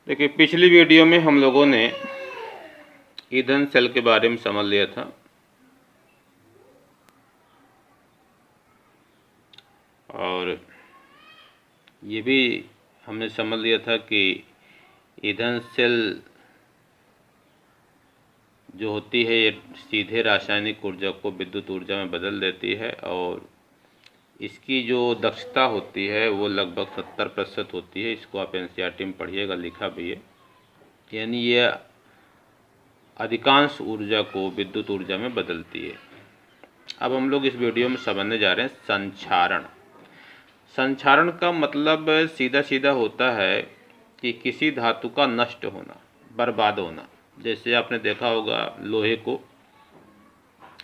देखिए, पिछली वीडियो में हम लोगों ने ईंधन सेल के बारे में समझ लिया था और ये भी हमने समझ लिया था कि ईंधन सेल जो होती है ये सीधे रासायनिक ऊर्जा को विद्युत ऊर्जा में बदल देती है और इसकी जो दक्षता होती है वो लगभग 70% होती है। इसको आप एनसीईआरटी में पढ़िएगा, लिखा भी है। यानी ये अधिकांश ऊर्जा को विद्युत ऊर्जा में बदलती है। अब हम लोग इस वीडियो में समझने जा रहे हैं संक्षारण। संक्षारण का मतलब सीधा सीधा होता है कि किसी धातु का नष्ट होना, बर्बाद होना। जैसे आपने देखा होगा, लोहे को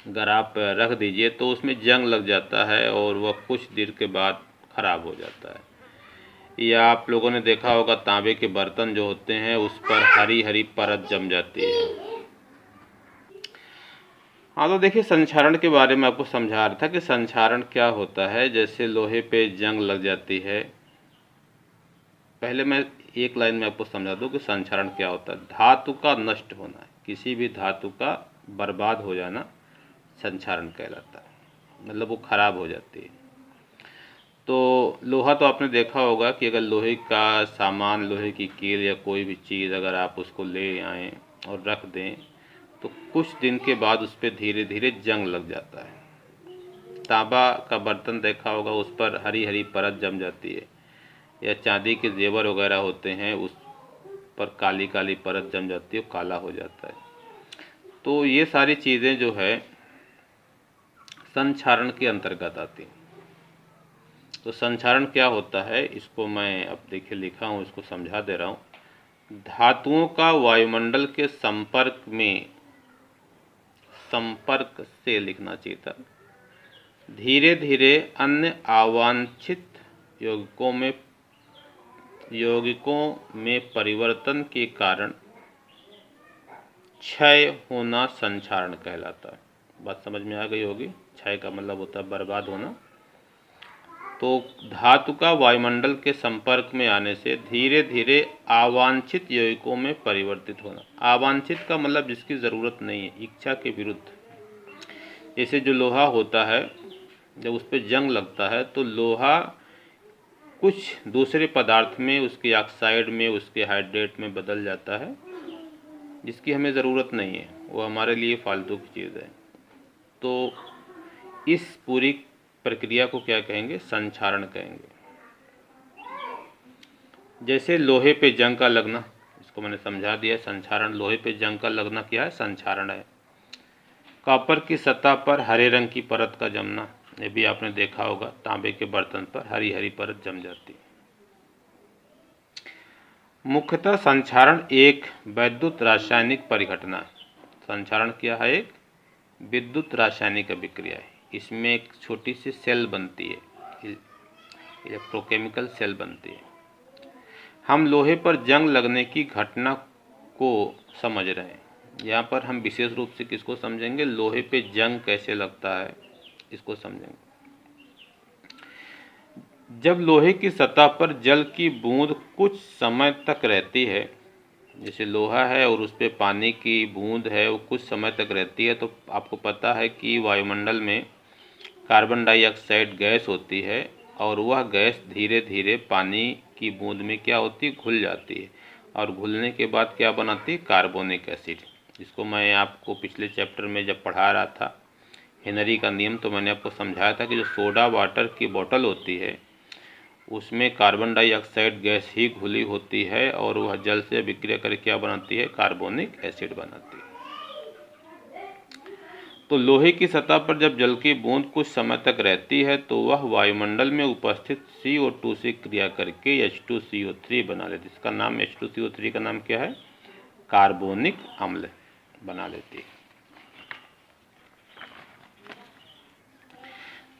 अगर आप रख दीजिए तो उसमें जंग लग जाता है और वह कुछ देर के बाद ख़राब हो जाता है। या आप लोगों ने देखा होगा, तांबे के बर्तन जो होते हैं उस पर हरी हरी परत जम जाती है। हाँ, तो देखिए, संक्षारण के बारे में आपको समझा रहा था कि संक्षारण क्या होता है। जैसे लोहे पे जंग लग जाती है। पहले मैं एक लाइन में आपको समझा दूं कि संक्षारण क्या होता है। धातु का नष्ट होना, किसी भी धातु का बर्बाद हो जाना संक्षारण कहलाता है, मतलब वो खराब हो जाती है। तो लोहा तो आपने देखा होगा कि अगर लोहे का सामान, लोहे की कील या कोई भी चीज़ अगर आप उसको ले आएँ और रख दें तो कुछ दिन के बाद उस पर धीरे धीरे जंग लग जाता है। तांबा का बर्तन देखा होगा, उस पर हरी हरी परत जम जाती है। या चांदी के जेवर वगैरह होते हैं, उस पर काली काली परत जम जाती है, काला हो जाता है। तो ये सारी चीज़ें जो है संक्षारण के अंतर्गत आती हैं। तो संक्षारण क्या होता है, इसको मैं अब देखिए लिखा हूँ, इसको समझा दे रहा हूँ। धातुओं का वायुमंडल के संपर्क से लिखना चाहिए था। धीरे धीरे अन्य अवांछित यौगिकों में परिवर्तन के कारण क्षय होना संक्षारण कहलाता है। बात समझ में आ गई होगी। क्षय का मतलब होता है बर्बाद होना। तो धातु का वायुमंडल के संपर्क में आने से धीरे धीरे अवांछित यौगिकों में परिवर्तित होना। अवांछित का मतलब जिसकी ज़रूरत नहीं है, इच्छा के विरुद्ध। जैसे जो लोहा होता है, जब उस पर जंग लगता है तो लोहा कुछ दूसरे पदार्थ में, उसके ऑक्साइड में, उसके हाइड्रेट में बदल जाता है, जिसकी हमें ज़रूरत नहीं है, वो हमारे लिए फालतू की चीज़ है। तो इस पूरी प्रक्रिया को क्या कहेंगे? संक्षारण कहेंगे। जैसे लोहे पे जंग का लगना, इसको मैंने समझा दिया। संक्षारण, लोहे पे जंग का लगना क्या है? संक्षारण है। कॉपर की सतह पर हरे रंग की परत का जमना, ये भी आपने देखा होगा, तांबे के बर्तन पर हरी हरी परत जम जाती है। मुख्यतः संक्षारण एक वैद्युत रासायनिक परिघटना है। संक्षारण क्या है? एक विद्युत रासायनिक अभिक्रिया है। इसमें एक छोटी सी सेल बनती है, इलेक्ट्रोकेमिकल सेल बनती है। हम लोहे पर जंग लगने की घटना को समझ रहे हैं। यहाँ पर हम विशेष रूप से किसको समझेंगे? लोहे पे जंग कैसे लगता है, इसको समझेंगे। जब लोहे की सतह पर जल की बूंद कुछ समय तक रहती है, जैसे लोहा है और उस पर पानी की बूंद है, वो कुछ समय तक रहती है, तो आपको पता है कि वायुमंडल में कार्बन डाइऑक्साइड गैस होती है और वह गैस धीरे धीरे पानी की बूंद में क्या होती है? घुल जाती है। और घुलने के बाद क्या बनाती है? Carbonic acid. जिसको मैं आपको पिछले चैप्टर में जब पढ़ा रहा था हेनरी का नियम, तो मैंने आपको समझाया था कि जो सोडा वाटर की बोतल होती है उसमें कार्बन डाइऑक्साइड गैस ही घुली होती है और वह जल से विक्रिया करके क्या बनाती है? कार्बोनिक एसिड बनाती है। तो लोहे की सतह पर जब जल की बूंद कुछ समय तक रहती है तो वह वायुमंडल में उपस्थित CO2 से क्रिया करके H2CO3 बना लेती है। इसका नाम, H2CO3 का नाम क्या है? कार्बोनिक अम्ल बना लेती है।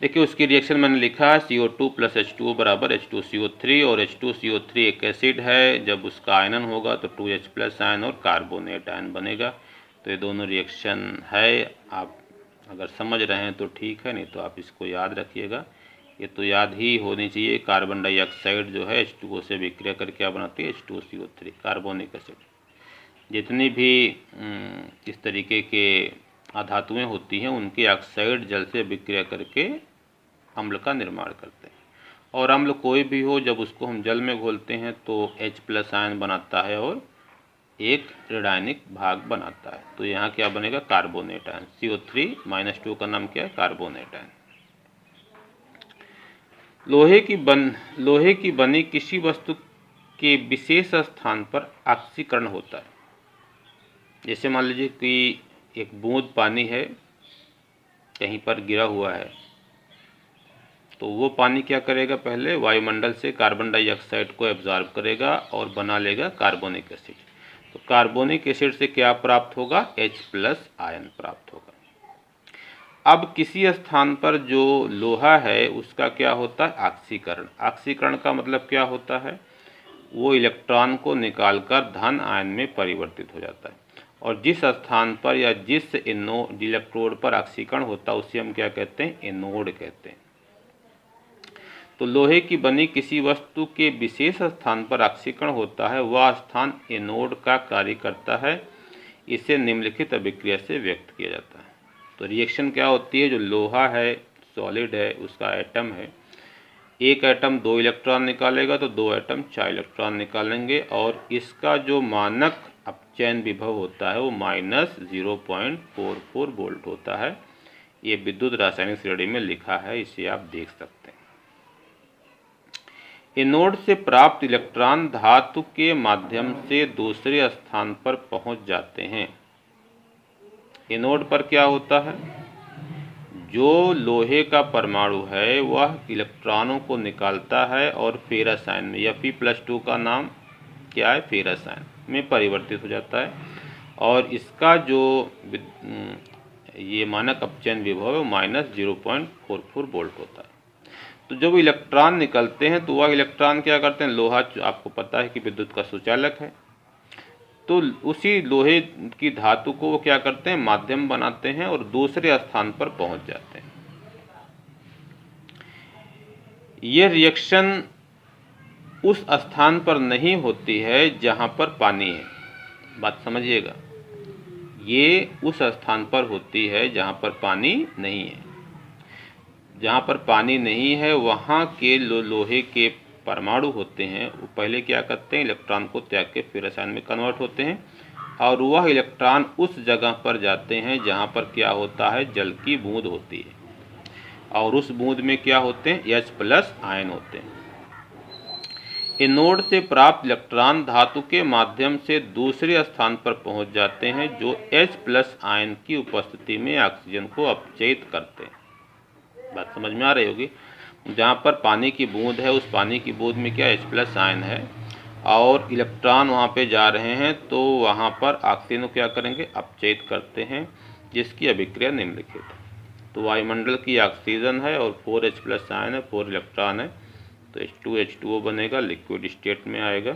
देखिए, उसकी रिएक्शन मैंने लिखा है, CO2 + H2O बराबर H2CO3, और H2CO3 एक एसिड है। जब उसका आयनन होगा तो 2H+ आयन और कार्बोनेट आयन बनेगा। तो ये दोनों रिएक्शन है। आप अगर समझ रहे हैं तो ठीक है, नहीं तो आप इसको याद रखिएगा। ये तो याद ही होनी चाहिए। कार्बन डाइऑक्साइड जो है H2O से विक्रिया करके क्या बनाती है, H2CO3 कार्बोनिक एसिड। जितनी भी इस तरीके के अधातुएं होती हैं उनके ऑक्साइड जल से विक्रिया करके अम्ल का निर्माण करते हैं। और अम्ल कोई भी हो, जब उसको हम जल में घोलते हैं तो H+ आयन बनाता है और एक ऋणायनिक भाग बनाता है। तो यहाँ क्या बनेगा, कार्बोनेट आयन। CO3-2 का नाम क्या है, कार्बोनेट आयन। लोहे की बनी किसी वस्तु के विशेष स्थान पर ऑक्सीकरण होता है। जैसे मान लीजिए कि एक बूंद पानी है, कहीं पर गिरा हुआ है, तो वो पानी क्या करेगा, पहले वायुमंडल से कार्बन डाइऑक्साइड को एब्जॉर्ब करेगा और बना लेगा कार्बोनिक एसिड। तो कार्बोनिक एसिड से क्या प्राप्त होगा, H+ आयन प्राप्त होगा। अब किसी स्थान पर जो लोहा है उसका क्या होता है, ऑक्सीकरण। ऑक्सीकरण का मतलब क्या होता है, वो इलेक्ट्रॉन को निकालकर धन आयन में परिवर्तित हो जाता है। और जिस स्थान पर या जिस इलेक्ट्रोड पर ऑक्सीकरण होता है उसे हम क्या कहते हैं, एनोड कहते हैं। तो लोहे की बनी किसी वस्तु के विशेष स्थान पर ऑक्सीकरण होता है, वह स्थान एनोड का कार्य करता है। इसे निम्नलिखित अभिक्रिया से व्यक्त किया जाता है। तो रिएक्शन क्या होती है, जो लोहा है, सॉलिड है, उसका एटम है, एक एटम 2 इलेक्ट्रॉन निकालेगा तो 2 एटम 4 इलेक्ट्रॉन निकालेंगे। और इसका जो मानक अपचयन विभव होता है वो -0.44 वोल्ट होता है। ये विद्युत रासायनिक श्रेणी में लिखा है, इसे आप देख सकते हैं। एनोड से प्राप्त इलेक्ट्रॉन धातु के माध्यम से दूसरे स्थान पर पहुंच जाते हैं। एनोड पर क्या होता है, जो लोहे का परमाणु है वह इलेक्ट्रॉनों को निकालता है और फेरस आयन में, Fe+2 का नाम क्या है, फेरस आयन में परिवर्तित हो जाता है। और इसका जो ये मानक अपचयन विभव है -0.44 वोल्ट होता है। तो जब इलेक्ट्रॉन निकलते हैं तो वह इलेक्ट्रॉन क्या करते हैं, लोहा आपको पता है कि विद्युत का सुचालक है, तो उसी लोहे की धातु को वो क्या करते हैं, माध्यम बनाते हैं और दूसरे स्थान पर पहुंच जाते हैं। यह रिएक्शन उस स्थान पर नहीं होती है जहां पर पानी है। बात समझिएगा, ये उस स्थान पर होती है जहां पर पानी नहीं है। जहां पर पानी नहीं है वहां के लोहे के परमाणु होते हैं, वो पहले क्या करते हैं, इलेक्ट्रॉन को त्याग के फिर रसायन में कन्वर्ट होते हैं और वह इलेक्ट्रॉन उस जगह पर जाते हैं जहां पर क्या होता है, जल की बूंद होती है। और उस बूंद में क्या होते हैं, H+ आयन होते हैं। एनोड से प्राप्त इलेक्ट्रॉन धातु के माध्यम से दूसरे स्थान पर पहुंच जाते हैं, जो H+ आयन की उपस्थिति में ऑक्सीजन को अपचयित करते हैं। बात समझ में आ रही होगी। जहाँ पर पानी की बूंद है उस पानी की बूंद में क्या, H+ आयन है और इलेक्ट्रॉन वहाँ पे जा रहे हैं, तो वहाँ पर ऑक्सीजन को क्या करेंगे, अपचयित करते हैं, जिसकी अभिक्रिया निम्नलिखित है। तो वायुमंडल की ऑक्सीजन है और 4H+ आयन है, 4 इलेक्ट्रॉन है, तो H2H2O बनेगा, लिक्विड स्टेट में आएगा।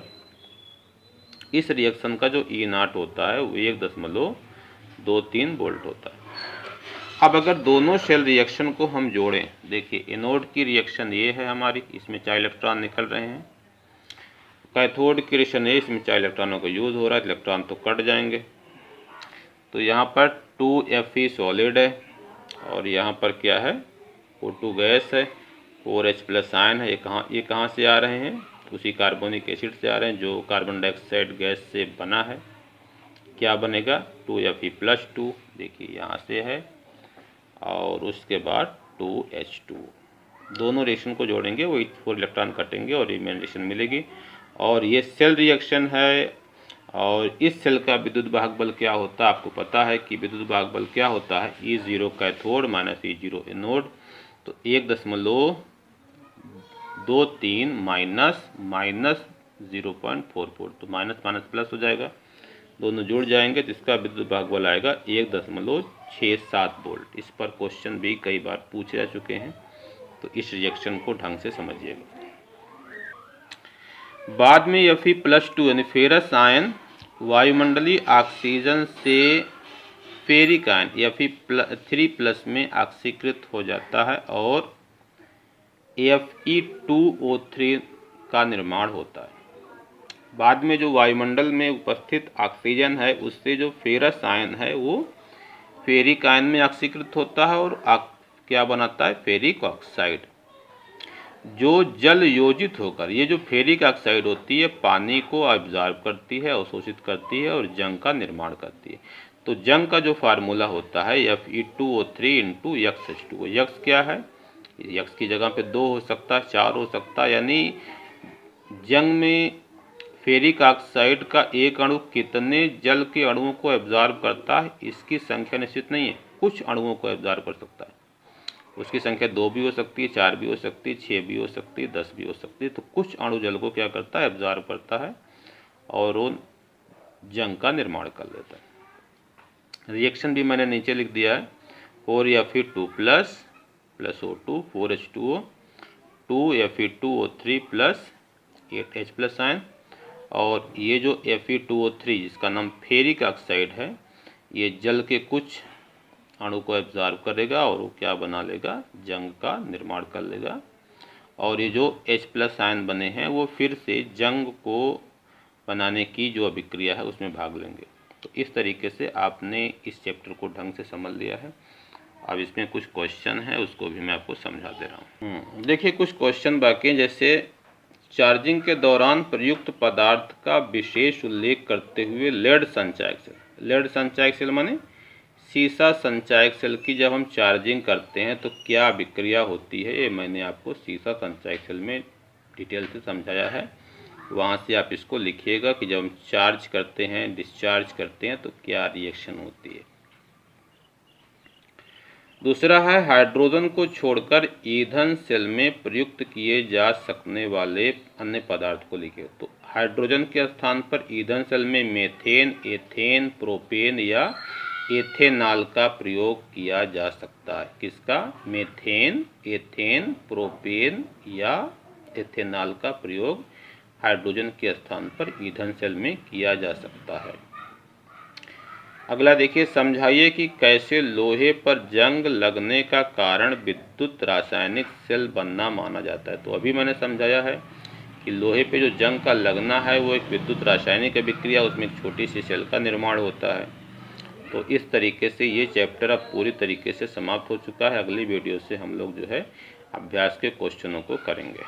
इस रिएक्शन का जो E0 होता है वो 1.23 वोल्ट होता है। अब अगर दोनों शेल रिएक्शन को हम जोड़ें, देखिए एनोड की रिएक्शन ये है हमारी, इसमें 4 इलेक्ट्रॉन निकल रहे हैं। कैथोड की रिएक्शन है, इसमें 4 इलेक्ट्रॉनों का यूज़ हो रहा है, इलेक्ट्रॉन तो कट जाएंगे। तो यहाँ पर 2Fe सॉलिड है और यहाँ पर क्या है, O2 गैस है, 4H+ आयन है। ये कहाँ से आ रहे हैं, उसी कार्बोनिक एसिड से आ रहे हैं जो कार्बन डाइऑक्साइड गैस से बना है। क्या बनेगा, 2Fe+2, देखिए यहाँ से है, और उसके बाद 2H2। दोनों रिएक्शन को जोड़ेंगे, वही 4 इलेक्ट्रॉन कटेंगे और रिमेन रिएक्शन मिलेगी। और ये सेल रिएक्शन है। और इस सेल का विद्युत वाहक बल क्या होता है, आपको पता है कि विद्युत वाहक बल क्या होता है, E0 कैथोड -E0 एनोड। तो 1.23 माइनस 0.44, तो माइनस माइनस प्लस हो जाएगा, दोनों जुड़ जाएंगे, तो इसका विद्युत वाहक बल आएगा 1.67 वोल्ट। इस पर क्वेश्चन भी कई बार पूछे जा चुके हैं, तो इस रिएक्शन को ढंग से समझिएगा। बाद में Fe+2 यानी फेरस आयन वायुमंडलीय ऑक्सीजन से फेरिक आयन Fe3+ में ऑक्सीकृत हो जाता है और Fe2O3 का निर्माण होता है। बाद में जो वायुमंडल में उपस्थित ऑक्सीजन है उससे जो फेरस आयन है वो फेरिक आयन में ऑक्सीकृत होता है और क्या बनाता है, फेरिक ऑक्साइड, जो जल योजित होकर ये जो फेरिक ऑक्साइड होती है पानी को ऑब्जॉर्ब करती है, अवशोषित करती है और जंग का निर्माण करती है। तो जंग का जो फार्मूला होता है Fe2O3 इंटू XH2O। यक्स क्या है, यक्स की जगह पे 2 हो सकता है, 4 हो सकता है, यानी जंग में फेरिक ऑक्साइड का एक अणु कितने जल के अणुओं को एब्जॉर्ब करता है इसकी संख्या निश्चित नहीं है, कुछ अणुओं को एब्जॉर्ब कर सकता है। उसकी संख्या 2 भी हो सकती है, 4 भी हो सकती है, 6 भी हो सकती है, 10 भी हो सकती है। तो कुछ अणु जल को क्या करता है, एब्जॉर्ब करता है और वो जंग का निर्माण कर देता है। रिएक्शन भी मैंने नीचे लिख दिया है, 4Fe2 plus O2 4H2O 2Fe2O3 plus 8H plus ion, और ये जो Fe2O3 जिसका नाम फेरिक ऑक्साइड है ये जल के कुछ अणु को एब्जॉर्ब करेगा और वो क्या बना लेगा, जंग का निर्माण कर लेगा। और ये जो H प्लस आयन बने हैं वो फिर से जंग को बनाने की जो अभिक्रिया है उसमें भाग लेंगे। तो इस तरीके से आपने इस चैप्टर को ढंग से समझ लिया है। अब इसमें कुछ क्वेश्चन है उसको भी मैं आपको समझा दे रहा हूँ। देखिए कुछ क्वेश्चन बाकी हैं, जैसे चार्जिंग के दौरान प्रयुक्त पदार्थ का विशेष उल्लेख करते हुए लेड संचायक सेल, लेड संचायक सेल माने सीसा संचायक सेल की जब हम चार्जिंग करते हैं तो क्या विक्रिया होती है, ये मैंने आपको सीसा संचायक सेल में डिटेल से समझाया है। वहाँ से आप इसको लिखिएगा कि जब हम चार्ज करते हैं, डिस्चार्ज करते हैं तो क्या रिएक्शन होती है। दूसरा है हाइड्रोजन को छोड़कर ईंधन सेल में प्रयुक्त किए जा सकने वाले अन्य पदार्थ को लिखिए। तो हाइड्रोजन के स्थान पर ईंधन सेल में मेथेन, एथेन, प्रोपेन या एथेनॉल का प्रयोग किया जा सकता है। किसका, मेथेन, एथेन, प्रोपेन या एथेनॉल का प्रयोग हाइड्रोजन के स्थान पर ईंधन सेल में किया जा सकता है। अगला देखिए, समझाइए कि कैसे लोहे पर जंग लगने का कारण विद्युत रासायनिक सेल बनना माना जाता है। तो अभी मैंने समझाया है कि लोहे पे जो जंग का लगना है वो एक विद्युत रासायनिक अभिक्रिया, उसमें एक छोटी सी सेल का निर्माण होता है। तो इस तरीके से ये चैप्टर अब पूरी तरीके से समाप्त हो चुका है। अगली वीडियो से हम लोग जो है अभ्यास के क्वेश्चनों को करेंगे।